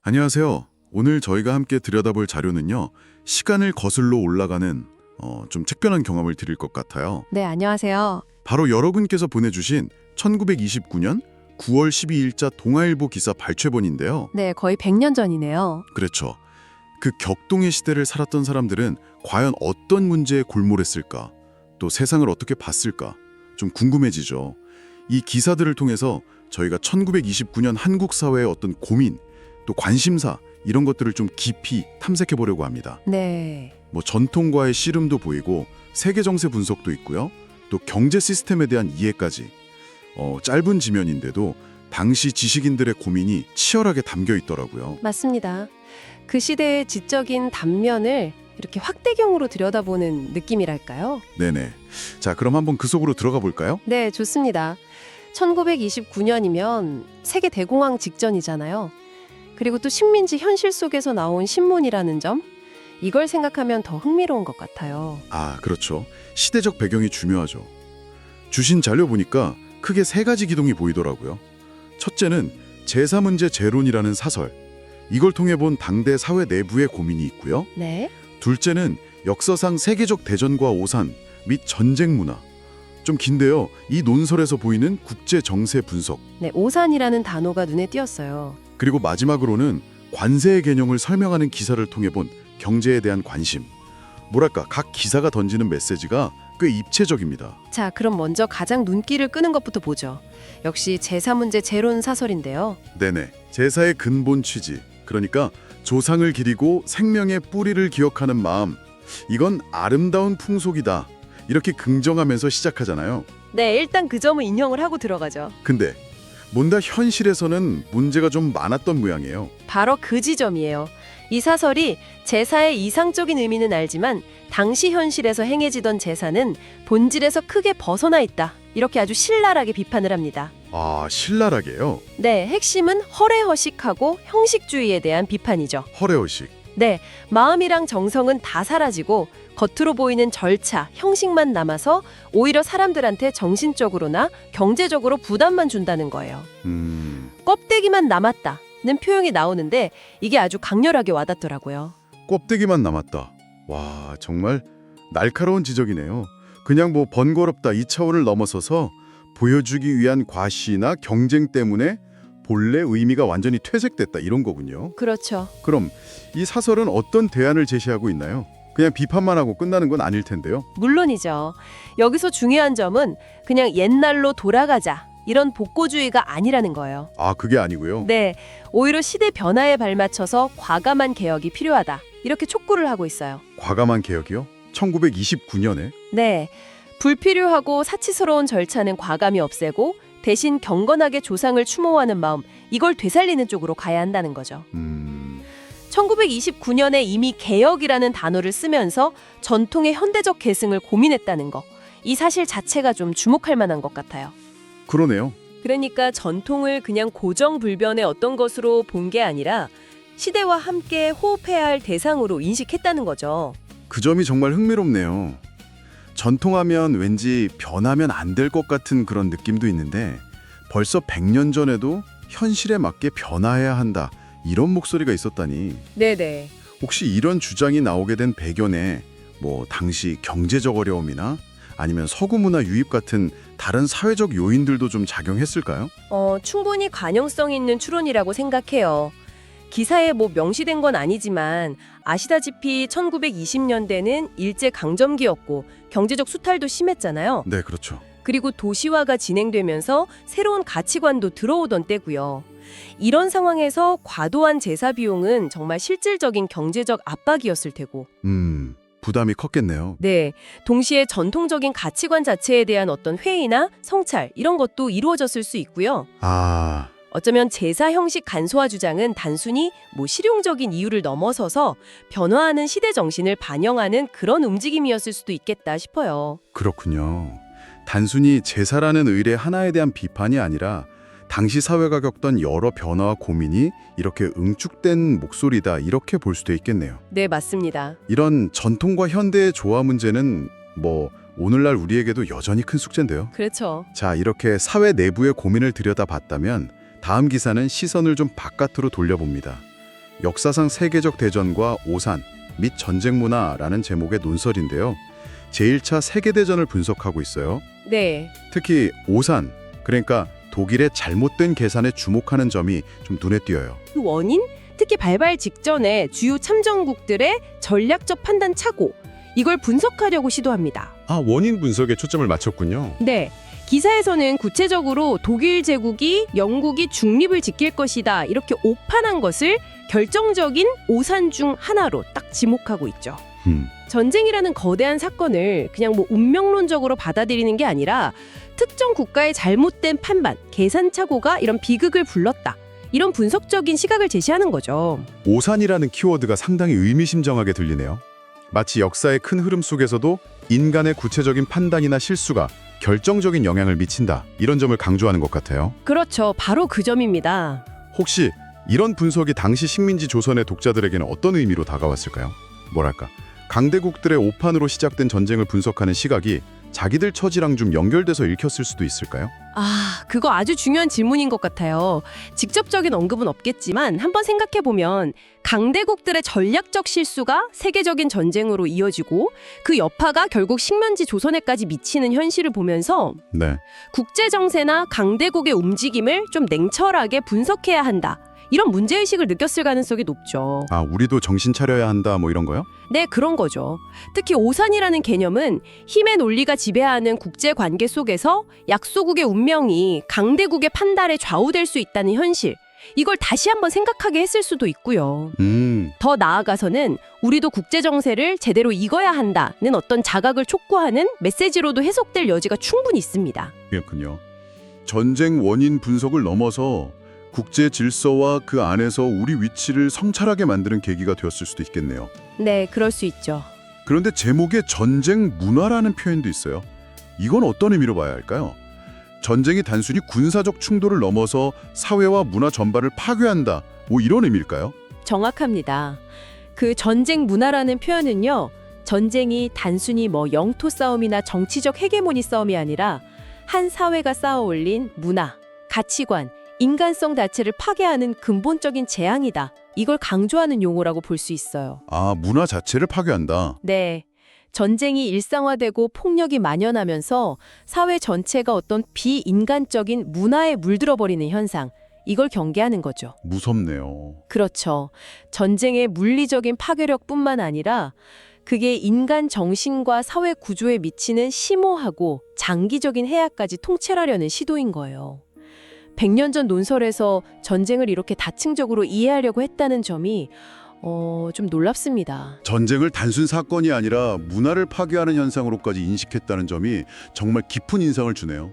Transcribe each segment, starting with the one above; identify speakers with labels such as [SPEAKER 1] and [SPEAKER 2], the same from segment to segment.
[SPEAKER 1] 안녕하세요. 오늘 저희가 함께 들여다볼 자료는요. 시간을 거슬러 올라가는 좀 특별한 경험을 드릴 것 같아요.
[SPEAKER 2] 네, 안녕하세요.
[SPEAKER 1] 바로 여러분께서 보내주신 1929년 9월 12일자 동아일보 기사 발췌본인데요.
[SPEAKER 2] 네, 거의 100년 전이네요.
[SPEAKER 1] 그렇죠. 그 격동의 시대를 살았던 사람들은 과연 어떤 문제에 골몰했을까? 또 세상을 어떻게 봤을까? 좀 궁금해지죠. 이 기사들을 통해서 저희가 1929년 한국 사회의 어떤 고민, 또 관심사 이런 것들을 좀 깊이 탐색해 보려고 합니다.
[SPEAKER 2] 네.
[SPEAKER 1] 뭐 전통과의 씨름도 보이고 세계 정세 분석도 있고요. 또 경제 시스템에 대한 이해까지. 짧은 지면인데도 당시 지식인들의 고민이 치열하게 담겨 있더라고요.
[SPEAKER 2] 맞습니다. 그 시대의 지적인 단면을 이렇게 확대경으로 들여다보는 느낌이랄까요?
[SPEAKER 1] 네네. 자, 그럼 한번 그 속으로 들어가 볼까요?
[SPEAKER 2] 네, 좋습니다. 1929년이면 세계 대공황 직전이잖아요. 그리고 또 식민지 현실 속에서 나온 신문이라는 점, 이걸 생각하면 더 흥미로운 것 같아요.
[SPEAKER 1] 아, 그렇죠. 시대적 배경이 중요하죠. 주신 자료 보니까 크게 세 가지 기둥이 보이더라고요. 첫째는 제사문제 재론이라는 사설. 이걸 통해 본 당대 사회 내부의 고민이 있고요.
[SPEAKER 2] 네.
[SPEAKER 1] 둘째는 역사상 세계적 대전과 오산 및 전쟁 문화. 좀 긴데요. 이 논설에서 보이는 국제 정세 분석.
[SPEAKER 2] 네, 오산이라는 단어가 눈에 띄었어요.
[SPEAKER 1] 그리고 마지막으로는 관세의 개념을 설명하는 기사를 통해 본 경제에 대한 관심. 뭐랄까, 각 기사가 던지는 메시지가 꽤 입체적입니다.
[SPEAKER 2] 자, 그럼 먼저 가장 눈길을 끄는 것부터 보죠. 역시 제사문제 재론 사설인데요.
[SPEAKER 1] 네네. 제사의 근본 취지. 그러니까 조상을 기리고 생명의 뿌리를 기억하는 마음. 이건 아름다운 풍속이다. 이렇게 긍정하면서 시작하잖아요.
[SPEAKER 2] 네, 일단 그 점을 인용을 하고 들어가죠.
[SPEAKER 1] 근데 뭔가 현실에서는 문제가 좀 많았던 모양이에요.
[SPEAKER 2] 바로 그 지점이에요. 이 사설이 제사의 이상적인 의미는 알지만 당시 현실에서 행해지던 제사는 본질에서 크게 벗어나 있다. 이렇게 아주 신랄하게 비판을 합니다.
[SPEAKER 1] 아, 신랄하게요?
[SPEAKER 2] 네, 핵심은 허례허식하고 형식주의에 대한 비판이죠.
[SPEAKER 1] 허례허식.
[SPEAKER 2] 네, 마음이랑 정성은 다 사라지고 겉으로 보이는 절차, 형식만 남아서 오히려 사람들한테 정신적으로나 경제적으로 부담만 준다는 거예요. 껍데기만 남았다는 표현이 나오는데 이게 아주 강렬하게 와닿더라고요.
[SPEAKER 1] 껍데기만 남았다. 와, 정말 날카로운 지적이네요. 그냥 뭐 번거롭다 이 차원을 넘어서서 보여주기 위한 과시나 경쟁 때문에 본래 의미가 완전히 퇴색됐다 이런 거군요.
[SPEAKER 2] 그렇죠.
[SPEAKER 1] 그럼 이 사설은 어떤 대안을 제시하고 있나요? 그냥 비판만 하고 끝나는 건 아닐 텐데요.
[SPEAKER 2] 물론이죠. 여기서 중요한 점은 그냥 옛날로 돌아가자 이런 복고주의가 아니라는 거예요.
[SPEAKER 1] 아, 그게 아니고요.
[SPEAKER 2] 네, 오히려 시대 변화에 발맞춰서 과감한 개혁이 필요하다. 이렇게 촉구를 하고 있어요.
[SPEAKER 1] 과감한 개혁이요? 1929년에?
[SPEAKER 2] 네, 불필요하고 사치스러운 절차는 과감히 없애고 대신 경건하게 조상을 추모하는 마음, 이걸 되살리는 쪽으로 가야 한다는 거죠. 1929년에 이미 개혁이라는 단어를 쓰면서 전통의 현대적 계승을 고민했다는 거, 이 사실 자체가 좀 주목할 만한 것 같아요.
[SPEAKER 1] 그러네요.
[SPEAKER 2] 그러니까 전통을 그냥 고정불변의 어떤 것으로 본 게 아니라 시대와 함께 호흡해야 할 대상으로 인식했다는 거죠.
[SPEAKER 1] 그 점이 정말 흥미롭네요. 전통하면 왠지 변하면 안 될 것 같은 그런 느낌도 있는데 벌써 100년 전에도 현실에 맞게 변화해야 한다. 이런 목소리가 있었다니.
[SPEAKER 2] 네네.
[SPEAKER 1] 혹시 이런 주장이 나오게 된 배경에 뭐 당시 경제적 어려움이나 아니면 서구 문화 유입 같은 다른 사회적 요인들도 좀 작용했을까요?
[SPEAKER 2] 충분히 관용성 있는 추론이라고 생각해요. 기사에 뭐 명시된 건 아니지만 아시다시피 1920년대는 일제강점기였고 경제적 수탈도 심했잖아요.
[SPEAKER 1] 네, 그렇죠.
[SPEAKER 2] 그리고 도시화가 진행되면서 새로운 가치관도 들어오던 때고요. 이런 상황에서 과도한 제사 비용은 정말 실질적인 경제적 압박이었을 테고.
[SPEAKER 1] 부담이 컸겠네요.
[SPEAKER 2] 네, 동시에 전통적인 가치관 자체에 대한 어떤 회의나 성찰 이런 것도 이루어졌을 수 있고요.
[SPEAKER 1] 아,
[SPEAKER 2] 어쩌면 제사 형식 간소화 주장은 단순히 뭐 실용적인 이유를 넘어서서 변화하는 시대 정신을 반영하는 그런 움직임이었을 수도 있겠다 싶어요.
[SPEAKER 1] 그렇군요. 단순히 제사라는 의례 하나에 대한 비판이 아니라 당시 사회가 겪던 여러 변화와 고민이 이렇게 응축된 목소리다 이렇게 볼 수도 있겠네요.
[SPEAKER 2] 네, 맞습니다.
[SPEAKER 1] 이런 전통과 현대의 조화 문제는 뭐 오늘날 우리에게도 여전히 큰 숙제인데요.
[SPEAKER 2] 그렇죠.
[SPEAKER 1] 자, 이렇게 사회 내부의 고민을 들여다봤다면 다음 기사는 시선을 좀 바깥으로 돌려봅니다. 역사상 세계적 대전과 오산 및 전쟁 문화라는 제목의 논설인데요. 제1차 세계대전을 분석하고 있어요.
[SPEAKER 2] 네.
[SPEAKER 1] 특히 오산, 그러니까 독일의 잘못된 계산에 주목하는 점이 좀 눈에 띄어요.
[SPEAKER 2] 그 원인? 특히 발발 직전에 주요 참전국들의 전략적 판단 착오, 이걸 분석하려고 시도합니다.
[SPEAKER 3] 아, 원인 분석에 초점을 맞췄군요.
[SPEAKER 2] 네. 기사에서는 구체적으로 독일 제국이 영국이 중립을 지킬 것이다 이렇게 오판한 것을 결정적인 오산 중 하나로 딱 지목하고 있죠. 전쟁이라는 거대한 사건을 그냥 뭐 운명론적으로 받아들이는 게 아니라 특정 국가의 잘못된 판단, 계산 착오가 이런 비극을 불렀다. 이런 분석적인 시각을 제시하는 거죠.
[SPEAKER 1] 오산이라는 키워드가 상당히 의미심장하게 들리네요. 마치 역사의 큰 흐름 속에서도 인간의 구체적인 판단이나 실수가 결정적인 영향을 미친다. 이런 점을 강조하는 것 같아요.
[SPEAKER 2] 그렇죠. 바로 그 점입니다.
[SPEAKER 1] 혹시 이런 분석이 당시 식민지 조선의 독자들에게는 어떤 의미로 다가왔을까요? 뭐랄까, 강대국들의 오판으로 시작된 전쟁을 분석하는 시각이 자기들 처지랑 좀 연결돼서 읽혔을 수도 있을까요?
[SPEAKER 2] 아, 그거 아주 중요한 질문인 것 같아요. 직접적인 언급은 없겠지만 한번 생각해보면 강대국들의 전략적 실수가 세계적인 전쟁으로 이어지고 그 여파가 결국 식민지 조선에까지 미치는 현실을 보면서
[SPEAKER 1] 네.
[SPEAKER 2] 국제정세나 강대국의 움직임을 좀 냉철하게 분석해야 한다. 이런 문제의식을 느꼈을 가능성이 높죠.
[SPEAKER 1] 아, 우리도 정신 차려야 한다 뭐 이런 거요?
[SPEAKER 2] 네, 그런 거죠. 특히 오산이라는 개념은 힘의 논리가 지배하는 국제관계 속에서 약소국의 운명이 강대국의 판단에 좌우될 수 있다는 현실, 이걸 다시 한번 생각하게 했을 수도 있고요. 더 나아가서는 우리도 국제정세를 제대로 읽어야 한다는 어떤 자각을 촉구하는 메시지로도 해석될 여지가 충분히 있습니다.
[SPEAKER 1] 그렇군요. 전쟁 원인 분석을 넘어서 국제 질서와 그 안에서 우리 위치를 성찰하게 만드는 계기가 되었을 수도 있겠네요.
[SPEAKER 2] 네, 그럴 수 있죠.
[SPEAKER 1] 그런데 제목에 전쟁 문화라는 표현도 있어요. 이건 어떤 의미로 봐야 할까요? 전쟁이 단순히 군사적 충돌을 넘어서 사회와 문화 전반을 파괴한다, 뭐 이런 의미일까요?
[SPEAKER 2] 정확합니다. 그 전쟁 문화라는 표현은요, 전쟁이 단순히 뭐 영토 싸움이나 정치적 헤게모니 싸움이 아니라 한 사회가 쌓아 올린 문화, 가치관, 인간성 자체를 파괴하는 근본적인 재앙이다. 이걸 강조하는 용어라고 볼 수 있어요.
[SPEAKER 1] 아, 문화 자체를 파괴한다.
[SPEAKER 2] 네. 전쟁이 일상화되고 폭력이 만연하면서 사회 전체가 어떤 비인간적인 문화에 물들어버리는 현상, 이걸 경계하는 거죠.
[SPEAKER 1] 무섭네요.
[SPEAKER 2] 그렇죠. 전쟁의 물리적인 파괴력뿐만 아니라 그게 인간 정신과 사회 구조에 미치는 심오하고 장기적인 해악까지 통찰하려는 시도인 거예요. 100년 전 논설에서 전쟁을 이렇게 다층적으로 이해하려고 했다는 점이 좀 놀랍습니다.
[SPEAKER 1] 전쟁을 단순 사건이 아니라 문화를 파괴하는 현상으로까지 인식했다는 점이 정말 깊은 인상을 주네요.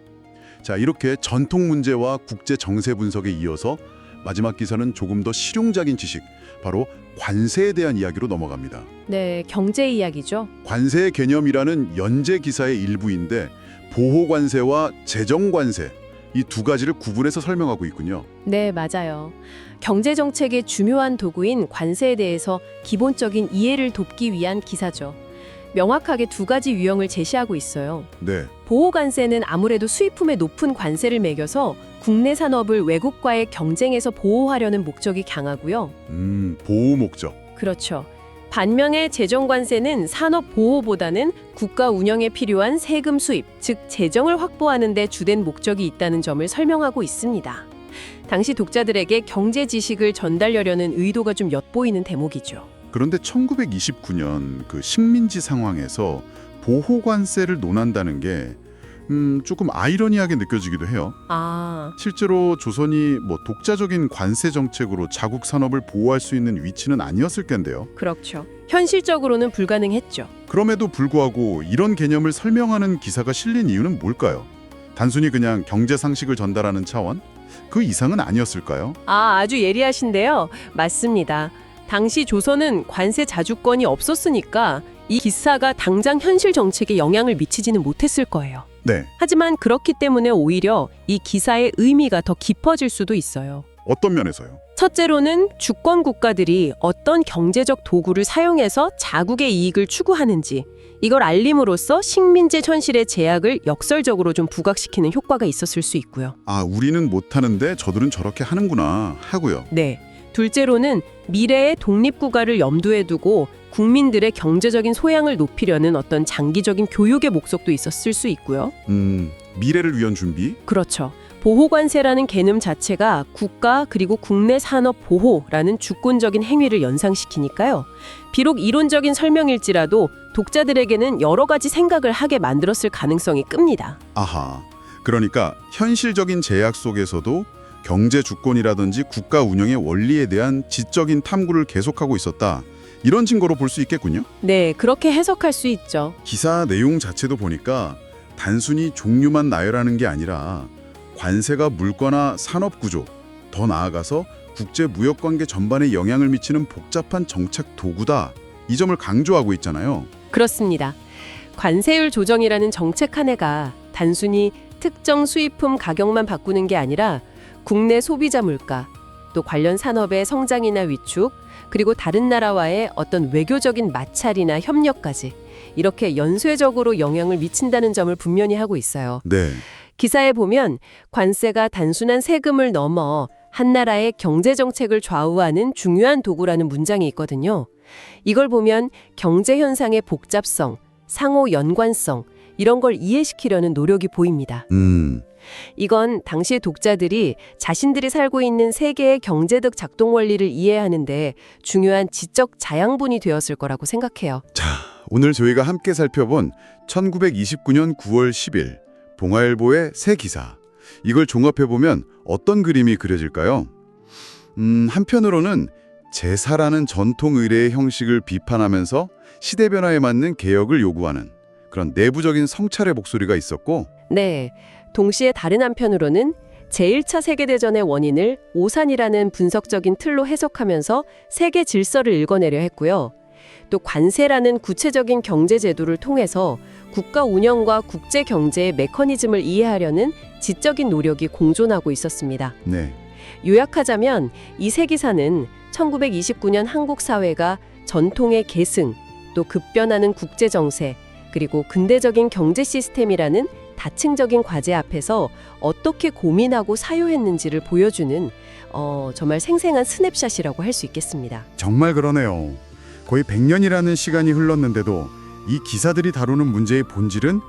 [SPEAKER 1] 자, 이렇게 전통 문제와 국제 정세 분석에 이어서 마지막 기사는 조금 더 실용적인 지식, 바로 관세에 대한 이야기로 넘어갑니다.
[SPEAKER 2] 네, 경제 이야기죠.
[SPEAKER 1] 관세의 개념이라는 연재 기사의 일부인데 보호관세와 재정관세, 이 두 가지를 구분해서 설명하고 있군요.
[SPEAKER 2] 네, 맞아요. 경제정책의 중요한 도구인 관세에 대해서 기본적인 이해를 돕기 위한 기사죠. 명확하게 두 가지 유형을 제시하고 있어요.
[SPEAKER 1] 네.
[SPEAKER 2] 보호관세는 아무래도 수입품에 높은 관세를 매겨서 국내 산업을 외국과의 경쟁에서 보호하려는 목적이 강하고요.
[SPEAKER 1] 보호 목적.
[SPEAKER 2] 그렇죠. 반면에 재정관세는 산업 보호보다는 국가 운영에 필요한 세금 수입, 즉 재정을 확보하는 데 주된 목적이 있다는 점을 설명하고 있습니다. 당시 독자들에게 경제 지식을 전달하려는 의도가 좀 엿보이는 대목이죠.
[SPEAKER 1] 그런데 1929년 그 식민지 상황에서 보호관세를 논한다는 게 조금 아이러니하게 느껴지기도 해요.
[SPEAKER 2] 아,
[SPEAKER 1] 실제로 조선이 뭐 독자적인 관세 정책으로 자국 산업을 보호할 수 있는 위치는 아니었을 텐데요.
[SPEAKER 2] 그렇죠. 현실적으로는 불가능했죠.
[SPEAKER 1] 그럼에도 불구하고 이런 개념을 설명하는 기사가 실린 이유는 뭘까요? 단순히 그냥 경제 상식을 전달하는 차원? 그 이상은 아니었을까요?
[SPEAKER 2] 아, 아주 예리하신데요. 맞습니다. 당시 조선은 관세 자주권이 없었으니까 이 기사가 당장 현실 정책에 영향을 미치지는 못했을 거예요.
[SPEAKER 1] 네.
[SPEAKER 2] 하지만 그렇기 때문에 오히려 이 기사의 의미가 더 깊어질 수도 있어요.
[SPEAKER 1] 어떤 면에서요?
[SPEAKER 2] 첫째로는 주권 국가들이 어떤 경제적 도구를 사용해서 자국의 이익을 추구하는지, 이걸 알림으로써 식민지 현실의 제약을 역설적으로 좀 부각시키는 효과가 있었을 수 있고요.
[SPEAKER 1] 아, 우리는 못하는데 저들은 저렇게 하는구나 하고요.
[SPEAKER 2] 네. 둘째로는 미래의 독립국가를 염두에 두고 국민들의 경제적인 소양을 높이려는 어떤 장기적인 교육의 목적도 있었을 수 있고요.
[SPEAKER 1] 미래를 위한 준비?
[SPEAKER 2] 그렇죠. 보호관세라는 개념 자체가 국가 그리고 국내 산업 보호라는 주권적인 행위를 연상시키니까요. 비록 이론적인 설명일지라도 독자들에게는 여러 가지 생각을 하게 만들었을 가능성이 큽니다.
[SPEAKER 1] 아하. 그러니까 현실적인 제약 속에서도 경제 주권이라든지 국가 운영의 원리에 대한 지적인 탐구를 계속하고 있었다. 이런 증거로 볼 수 있겠군요.
[SPEAKER 2] 네, 그렇게 해석할 수 있죠.
[SPEAKER 1] 기사 내용 자체도 보니까 단순히 종류만 나열하는 게 아니라 관세가 물가나 산업 구조, 더 나아가서 국제 무역 관계 전반에 영향을 미치는 복잡한 정책 도구다. 이 점을 강조하고 있잖아요.
[SPEAKER 2] 그렇습니다. 관세율 조정이라는 정책 한 해가 단순히 특정 수입품 가격만 바꾸는 게 아니라 국내 소비자 물가, 또 관련 산업의 성장이나 위축, 그리고 다른 나라와의 어떤 외교적인 마찰이나 협력까지 이렇게 연쇄적으로 영향을 미친다는 점을 분명히 하고 있어요.
[SPEAKER 1] 네.
[SPEAKER 2] 기사에 보면 관세가 단순한 세금을 넘어 한 나라의 경제 정책을 좌우하는 중요한 도구라는 문장이 있거든요. 이걸 보면 경제 현상의 복잡성, 상호 연관성 이런 걸 이해시키려는 노력이 보입니다. 이건 당시의 독자들이 자신들이 살고 있는 세계의 경제적 작동 원리를 이해하는데 중요한 지적 자양분이 되었을 거라고 생각해요.
[SPEAKER 1] 자, 오늘 저희가 함께 살펴본 1929년 9월 10일 봉화일보의 새 기사. 이걸 종합해보면 어떤 그림이 그려질까요? 한편으로는 제사라는 전통 의례의 형식을 비판하면서 시대 변화에 맞는 개혁을 요구하는 그런 내부적인 성찰의 목소리가 있었고,
[SPEAKER 2] 네, 동시에 다른 한편으로는 제1차 세계대전의 원인을 오산이라는 분석적인 틀로 해석하면서 세계 질서를 읽어내려 했고요. 또 관세라는 구체적인 경제 제도를 통해서 국가 운영과 국제 경제의 메커니즘을 이해하려는 지적인 노력이 공존하고 있었습니다.
[SPEAKER 1] 네.
[SPEAKER 2] 요약하자면 이 세 기사는 1929년 한국 사회가 전통의 계승, 또 급변하는 국제 정세, 그리고 근대적인 경제 시스템이라는 다층적인 과제 앞에서 어떻게 고민하고 사유했는지를 보여주는 정말 생생한 스냅샷이라고 할 수 있겠습니다.
[SPEAKER 1] 정말 그러네요. 거의 100년이라는 시간이 흘렀는데도 이 기사들이 다루는 문제의 본질은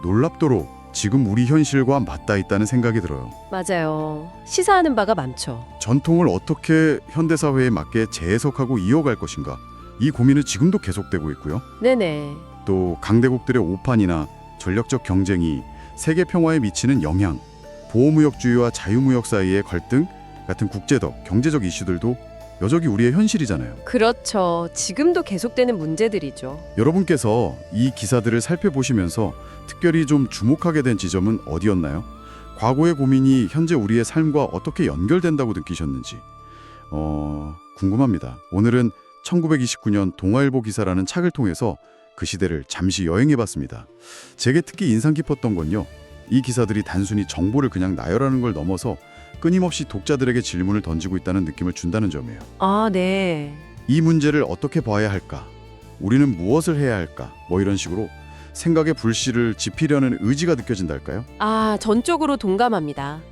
[SPEAKER 1] 놀랍도록 지금 우리 현실과 맞닿아 있다는 생각이 들어요.
[SPEAKER 2] 맞아요. 시사하는 바가 많죠.
[SPEAKER 1] 전통을 어떻게 현대사회에 맞게 재해석하고 이어갈 것인가, 이 고민은 지금도 계속되고 있고요.
[SPEAKER 2] 네네.
[SPEAKER 1] 또 강대국들의 오판이나 전력적 경쟁이 세계 평화에 미치는 영향, 보호무역주의와 자유무역 사이의 갈등 같은 국제적, 경제적 이슈들도 여전히 우리의 현실이잖아요.
[SPEAKER 2] 그렇죠. 지금도 계속되는 문제들이죠.
[SPEAKER 1] 여러분께서 이 기사들을 살펴보시면서 특별히 좀 주목하게 된 지점은 어디였나요? 과거의 고민이 현재 우리의 삶과 어떻게 연결된다고 느끼셨는지 궁금합니다. 오늘은 1929년 동아일보 기사라는 책을 통해서 그 시대를 잠시 여행해봤습니다. 제게 특히 인상 깊었던 건요, 이 기사들이 단순히 정보를 그냥 나열하는 걸 넘어서 끊임없이 독자들에게 질문을 던지고 있다는 느낌을 준다는 점이에요.
[SPEAKER 2] 아, 네.
[SPEAKER 1] 이 문제를 어떻게 봐야 할까? 우리는 무엇을 해야 할까? 뭐 이런 식으로 생각의 불씨를 지피려는 의지가 느껴진달까요?
[SPEAKER 2] 아, 전적으로 동감합니다.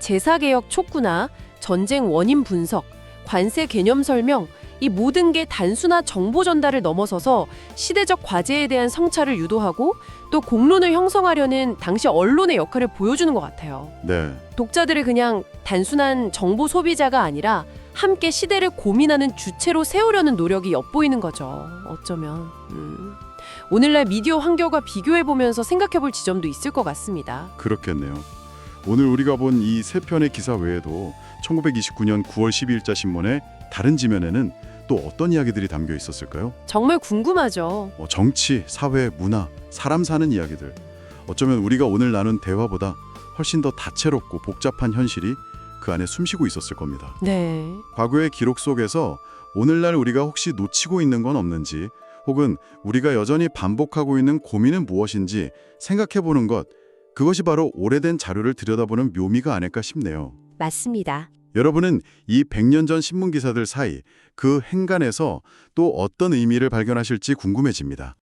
[SPEAKER 2] 제사개혁 촉구나 전쟁 원인 분석, 관세 개념 설명, 이 모든 게 단순한 정보 전달을 넘어서서 시대적 과제에 대한 성찰을 유도하고 또 공론을 형성하려는 당시 언론의 역할을 보여주는 것 같아요.
[SPEAKER 1] 네.
[SPEAKER 2] 독자들을 그냥 단순한 정보 소비자가 아니라 함께 시대를 고민하는 주체로 세우려는 노력이 엿보이는 거죠. 어쩌면. 오늘날 미디어 환경과 비교해보면서 생각해볼 지점도 있을 것 같습니다.
[SPEAKER 1] 그렇겠네요. 오늘 우리가 본 이 세 편의 기사 외에도 1929년 9월 12일자 신문의 다른 지면에는 또 어떤 이야기들이 담겨 있었을까요?
[SPEAKER 2] 정말 궁금하죠.
[SPEAKER 1] 정치, 사회, 문화, 사람 사는 이야기들. 어쩌면 우리가 오늘 나눈 대화보다 훨씬 더 다채롭고 복잡한 현실이 그 안에 숨쉬고 있었을 겁니다.
[SPEAKER 2] 네.
[SPEAKER 1] 과거의 기록 속에서 오늘날 우리가 혹시 놓치고 있는 건 없는지, 혹은 우리가 여전히 반복하고 있는 고민은 무엇인지 생각해보는 것, 그것이 바로 오래된 자료를 들여다보는 묘미가 아닐까 싶네요.
[SPEAKER 2] 맞습니다.
[SPEAKER 1] 여러분은 이 100년 전 신문 기사들 사이 그 행간에서 또 어떤 의미를 발견하실지 궁금해집니다.